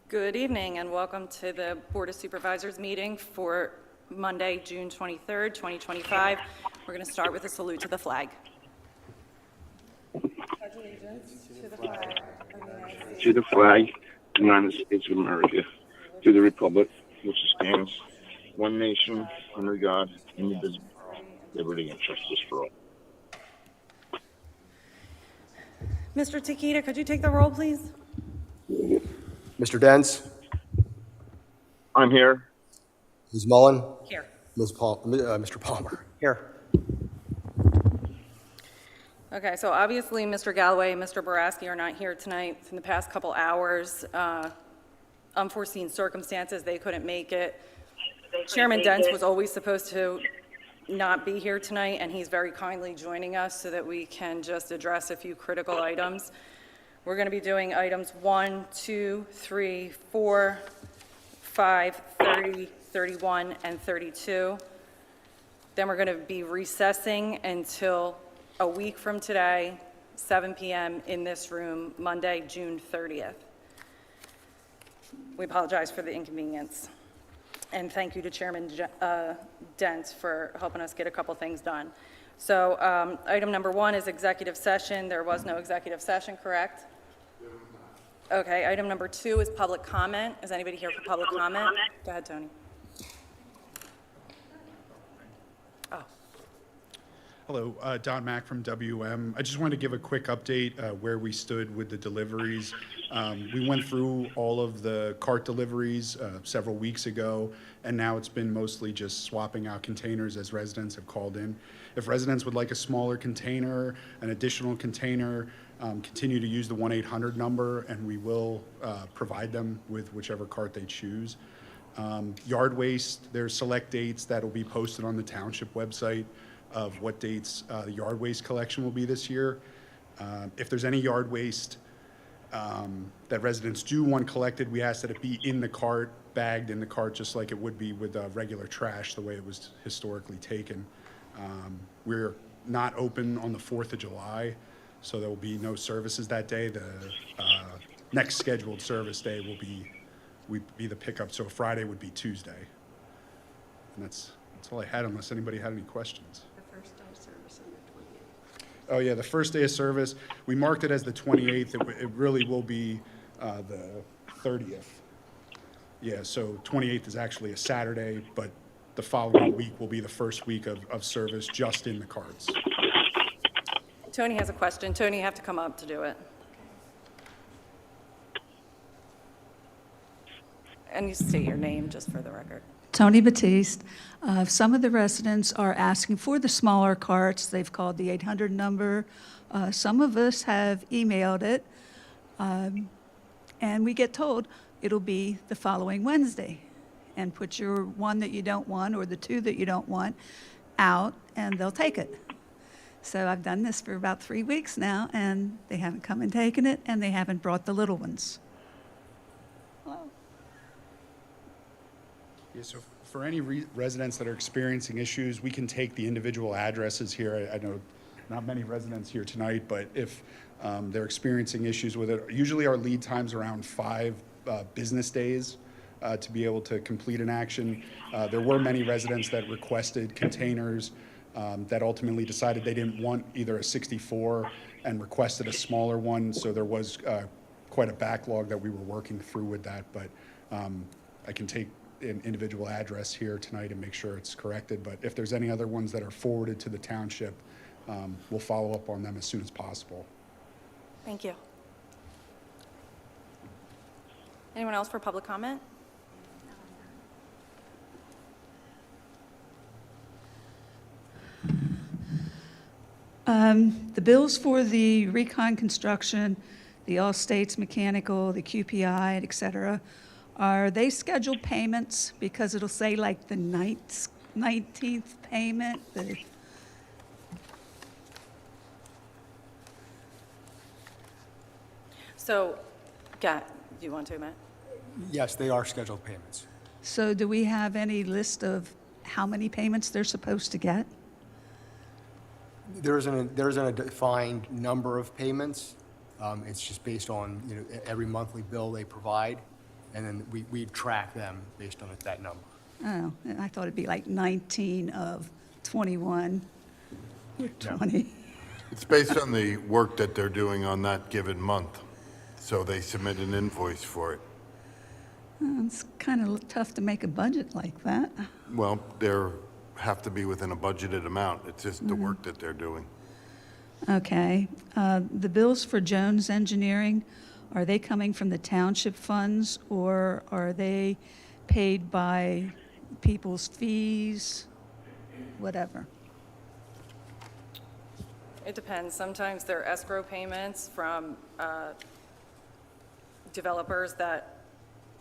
Good evening and welcome to the Board of Supervisors meeting for Monday, June 23rd, 2025. We're going to start with a salute to the flag. Pledge allegiance to the flag of the United States. To the flag of the United States of America, to the republic which stands one nation under God, indivisible, liberty and justice for all. Mr. Takita, could you take the roll, please? Mr. Dents? I'm here. Ms. Mullen? Here. Mr. Palmer? Here. Okay, so obviously Mr. Galloway and Mr. Boraski are not here tonight. In the past couple hours, unforeseen circumstances, they couldn't make it. Chairman Dents was always supposed to not be here tonight, and he's very kindly joining us so that we can just address a few critical items. We're going to be doing items 1, 2, 3, 4, 5, 30, 31, and 32. Then we're going to be recessing until a week from today, 7 p.m. in this room, Monday, June 30th. We apologize for the inconvenience. And thank you to Chairman Dent for helping us get a couple things done. So item number 1 is executive session. There was no executive session, correct? Okay, item number 2 is public comment. Is anybody here for public comment? Go ahead, Tony. Oh. Hello, Don Mack from WM. I just wanted to give a quick update where we stood with the deliveries. We went through all of the cart deliveries several weeks ago, and now it's been mostly just swapping out containers as residents have called in. If residents would like a smaller container, an additional container, continue to use the 1-800 number, and we will provide them with whichever cart they choose. Yard waste, there's select dates that will be posted on the Township website of what dates the yard waste collection will be this year. If there's any yard waste that residents do want collected, we ask that it be in the cart, bagged in the cart, just like it would be with regular trash, the way it was historically taken. We're not open on the 4th of July, so there will be no services that day. The next scheduled service day will be the pickup, so Friday would be Tuesday. And that's all I had, unless anybody had any questions. The first day of service on the 28th. Oh yeah, the first day of service, we marked it as the 28th. It really will be the 30th. Yeah, so 28th is actually a Saturday, but the following week will be the first week of service just in the carts. Tony has a question. Tony, you have to come up to do it. And you state your name just for the record. Tony Batiste. Some of the residents are asking for the smaller carts. They've called the 800 number. Some of us have emailed it, and we get told it'll be the following Wednesday. And put your one that you don't want or the 2 that you don't want out, and they'll take it. So I've done this for about 3 weeks now, and they haven't come and taken it, and they haven't brought the little ones. Hello. Yeah, so for any residents that are experiencing issues, we can take the individual addresses here. I know not many residents here tonight, but if they're experiencing issues with it, usually our lead time's around 5 business days to be able to complete an action. There were many residents that requested containers that ultimately decided they didn't want either a 64 and requested a smaller one, so there was quite a backlog that we were working through with that, but I can take an individual address here tonight and make sure it's corrected, but if there's any other ones that are forwarded to the Township, we'll follow up on them as soon as possible. Thank you. Anyone else for public comment? The bills for the recon construction, the All States Mechanical, the QPI, et cetera, are they scheduled payments? Because it'll say like the 19th payment. So, do you want to, Matt? Yes, they are scheduled payments. So do we have any list of how many payments they're supposed to get? There isn't a defined number of payments. It's just based on every monthly bill they provide. and then we track them based on that number. Oh, I thought it'd be like 19 of 21 or 20. It's based on the work that they're doing on that given month. So they submit an invoice for it. It's kind of tough to make a budget like that. Well, they're have to be within a budgeted amount. It's just the work that they're doing. Okay. The bills for Jones Engineering, are they coming from the township funds, or are they paid by people's fees, whatever? It depends. Sometimes they're escrow payments from developers that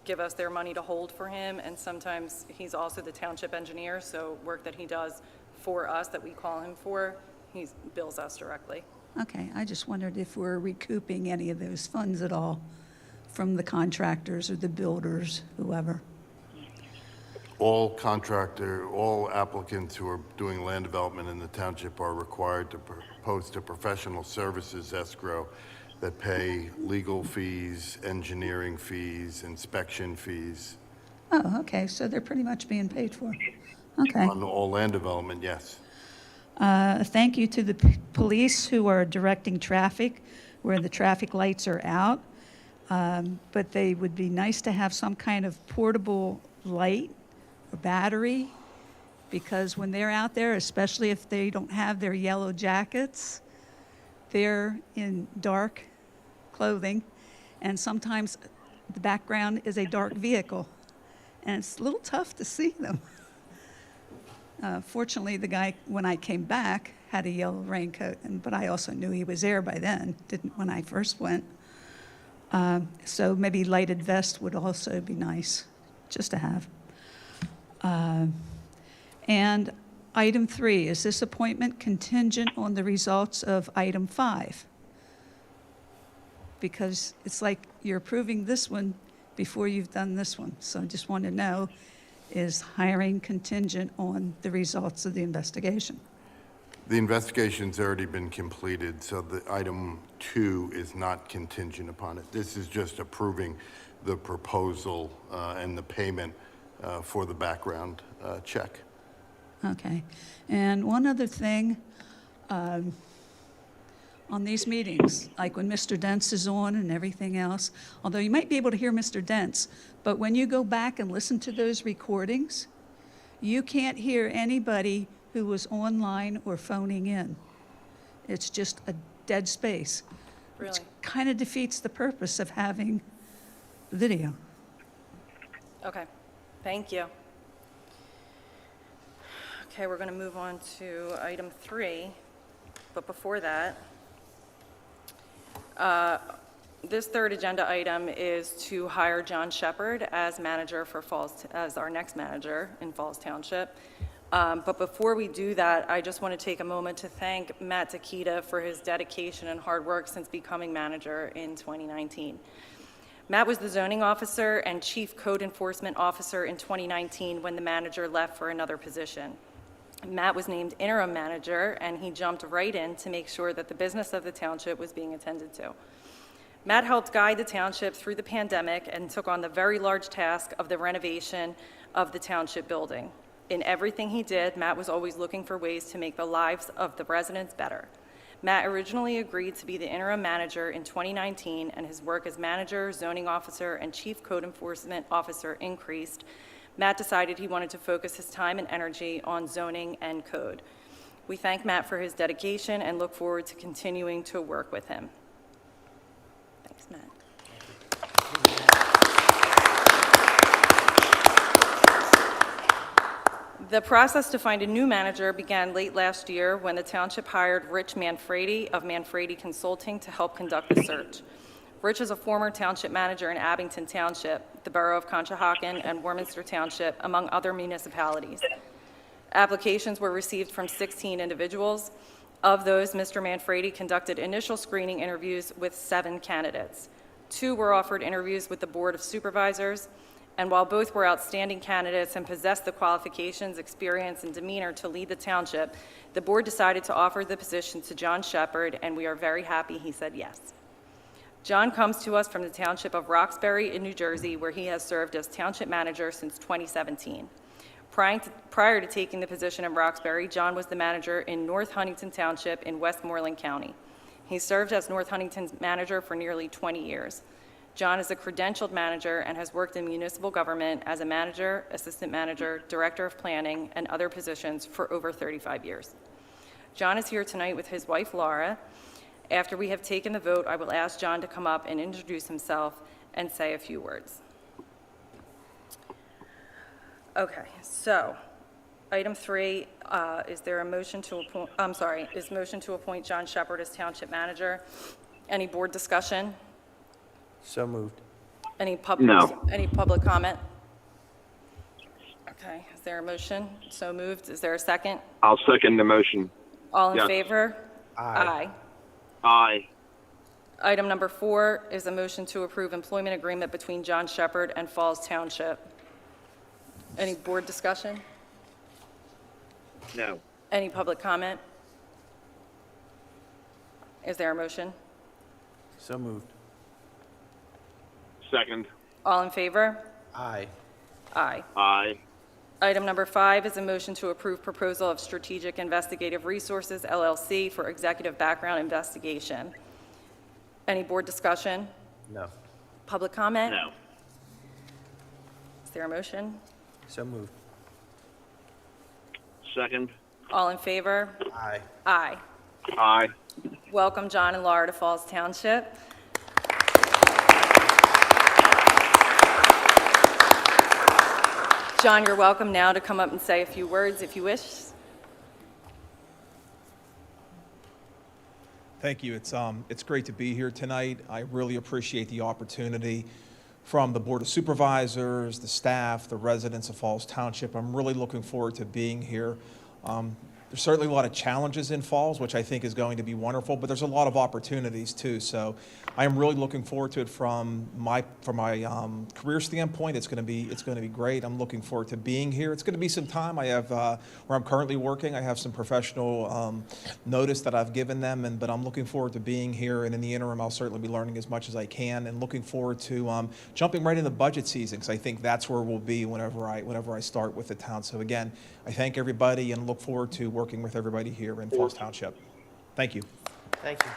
give us their money to hold for him, and sometimes he's also the township engineer, so work that he does for us that we call him for, he bills us directly. Okay, I just wondered if we're recouping any of those funds at all from the contractors or the builders, whoever. All applicants who are doing land development in the township are required to post a professional services escrow that pay legal fees, engineering fees, inspection fees. Oh, okay, so they're pretty much being paid for. Okay. On all land development, yes. Thank you to the police who are directing traffic where the traffic lights are out. But they would be nice to have some kind of portable light or battery, because when they're out there, especially if they don't have their yellow jackets, they're in dark clothing, and sometimes the background is a dark vehicle, and it's a little tough to see them. Fortunately, the guy, when I came back, had a yellow raincoat, but I also knew he was there by then, didn't when I first went. So maybe lighted vest would also be nice, just to have. And item 3, is this appointment contingent on the results of item 5? Because it's like you're approving this one before you've done this one. So I just want to know, is hiring contingent on the results of the investigation? The investigation's already been completed, so the item 2 is not contingent upon it. This is just approving the proposal and the payment for the background check. Okay. And one other thing, on these meetings, like when Mr. Dents is on and everything else, although you might be able to hear Mr. Dents, but when you go back and listen to those recordings, you can't hear anybody who was online or phoning in. It's just a dead space. Really? Which kind of defeats the purpose of having video. Okay, thank you. Okay, we're going to move on to item 3, but before that, this third agenda item is to hire John Shepard as manager for as our next manager in Falls Township. But before we do that, I just want to take a moment to thank Matt Takita for his dedication and hard work since becoming manager in 2019. Matt was the zoning officer and chief code enforcement officer in 2019 when the manager left for another position. Matt was named interim manager, and he jumped right in to make sure that the business of the township was being attended to. Matt helped guide the township through the pandemic and took on the very large task of the renovation of the township building. In everything he did, Matt was always looking for ways to make the lives of the residents better. Matt originally agreed to be the interim manager in 2019, and his work as manager, zoning officer, and chief code enforcement officer increased. Matt decided he wanted to focus his time and energy on zoning and code. We thank Matt for his dedication and look forward to continuing to work with him. Thanks, Matt. The process to find a new manager began late last year when the township hired Rich Manfredi of Manfredi Consulting to help conduct the search. Rich is a former township manager in Abington Township, the borough of Conshohocken, and Warminster Township, among other municipalities. Applications were received from 16 individuals. Of those, Mr. Manfredi conducted initial screening interviews with 7 candidates. 2 were offered interviews with the Board of Supervisors, and while both were outstanding candidates and possessed the qualifications, experience, and demeanor to lead the township, the board decided to offer the position to John Shepard, and we are very happy he said yes. John comes to us from the Township of Roxbury in New Jersey, where he has served as Township Manager since 2017. Prior to taking the position in Roxbury, John was the manager in North Huntington Township in Westmoreland County. He served as North Huntington's manager for nearly 20 years. John is a credentialed manager and has worked in municipal government as a manager, assistant manager, director of planning, and other positions for over 35 years. John is here tonight with his wife, Laura. After we have taken the vote, I will ask John to come up and introduce himself and say a few words. Okay, so item 3, is there a motion to appoint, is motion to appoint John Shepherd as Township Manager? Any board discussion? So moved. Any public comment? Okay, is there a motion? So moved. Is there a second? I'll second the motion. All in Yes. favor? Aye. Aye. Item number 4 is a motion to approve employment agreement between John Shepherd and Falls Township. Any board discussion? No. Any public comment? Is there a motion? So moved. Second. All in favor? Aye. Aye. Aye. Item number 5 is a motion to approve proposal of Strategic Investigative Resources, LLC, for executive background investigation. Any board discussion? No. Public comment? No. Is there a motion? So moved. Second. All in favor? Aye. Aye. Aye. Welcome, John and Laura, to Falls Township. John, you're welcome now to come up and say a few words if you wish. Thank you. It's great to be here tonight. I really appreciate the opportunity from the Board of Supervisors, the staff, the residents of Falls Township. I'm really looking forward to being here. There's certainly a lot of challenges in Falls, which I think is going to be wonderful, but there's a lot of opportunities too. So I am really looking forward to it from my career standpoint. It's going to be great. I'm looking forward to being here. It's going to be some time. I have where I'm currently working. I have some professional notice that I've given them, but I'm looking forward to being here. And in the interim, I'll certainly be learning as much as I can, and looking forward to jumping right into budget season, because I think that's where we'll be whenever I start with the town. So again, I thank everybody and look forward to working with everybody here in Falls Township. Thank you. Thank you.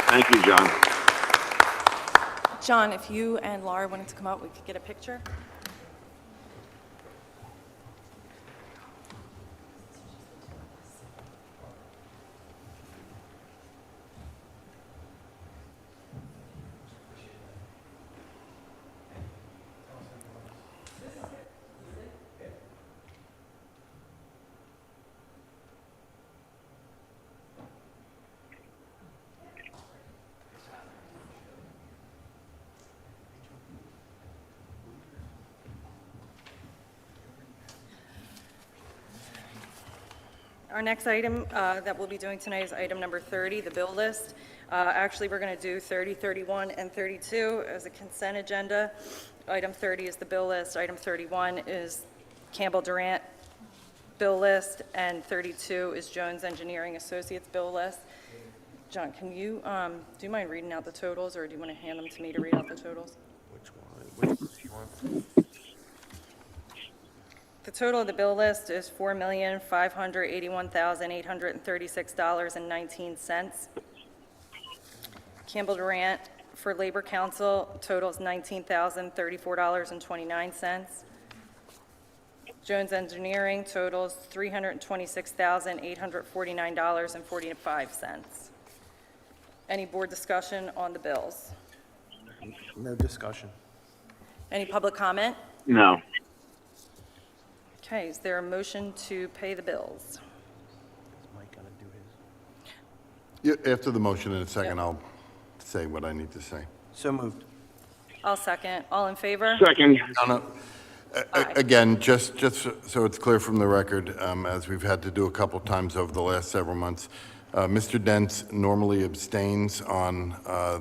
Thank you, John. John, if you and Laura wanted to come up, we could get a picture. Our next item that we'll be doing tonight is item number 30, the bill list. Actually, we're going to do 30, 31, and 32 as a consent agenda. Item 30 is the bill list. Item 31 is Campbell Durant bill list, and 32 is Jones Engineering Associates bill list. John, can you, do you mind reading out the totals, or do you want to hand them to me to read out the totals? Which one do you want? The total of the bill list is $4,581,836.19. Campbell Durant for Labor Council totals $19,034.29. Jones Engineering totals $326,849.45. Any board discussion on the bills? No discussion. Any public comment? No. Okay, is there a motion to pay the bills? Is Mike gonna do his? Yeah, after the motion in a second, Yep. I'll say what I need to say. So moved. I'll second. All in favor? Second. No. Aye. Again, just so it's clear from the record, as we've had to do a couple times over the last several months, Mr. Dents normally abstains on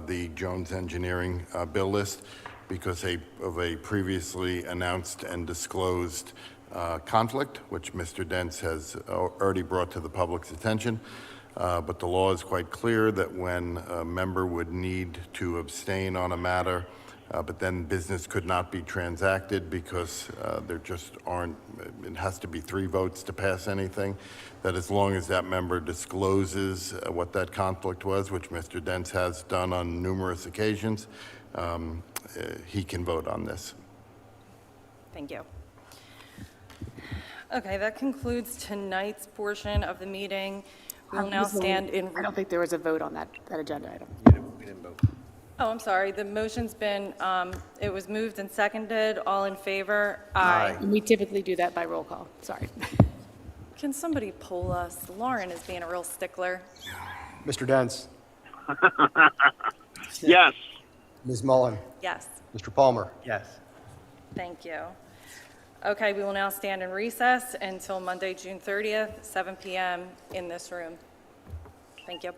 the Jones Engineering bill list because of a previously announced and disclosed conflict, which Mr. Dents has already brought to the public's attention. but the law is quite clear that when a member would need to abstain on a matter, but then business could not be transacted because there just aren't, it has to be 3 votes to pass anything, that as long as that member discloses what that conflict was, which Mr. Dents has done on numerous occasions, he can vote on this. Thank you. Okay, that concludes tonight's portion of the meeting. We will now stand in. I don't think there was a vote on that agenda item. We didn't vote. Oh, I'm sorry. The motion's been, it was moved and seconded. All in favor? And we typically do that by roll call. Sorry. Can somebody poll us? Lauren is being a real stickler. Mr. Dents, Yes. Ms. Mullen, Yes, Mr. Palmer. Yes. thank you. Okay, we will now stand in recess until Monday, June 30th, 7 PM in this room. Thank you.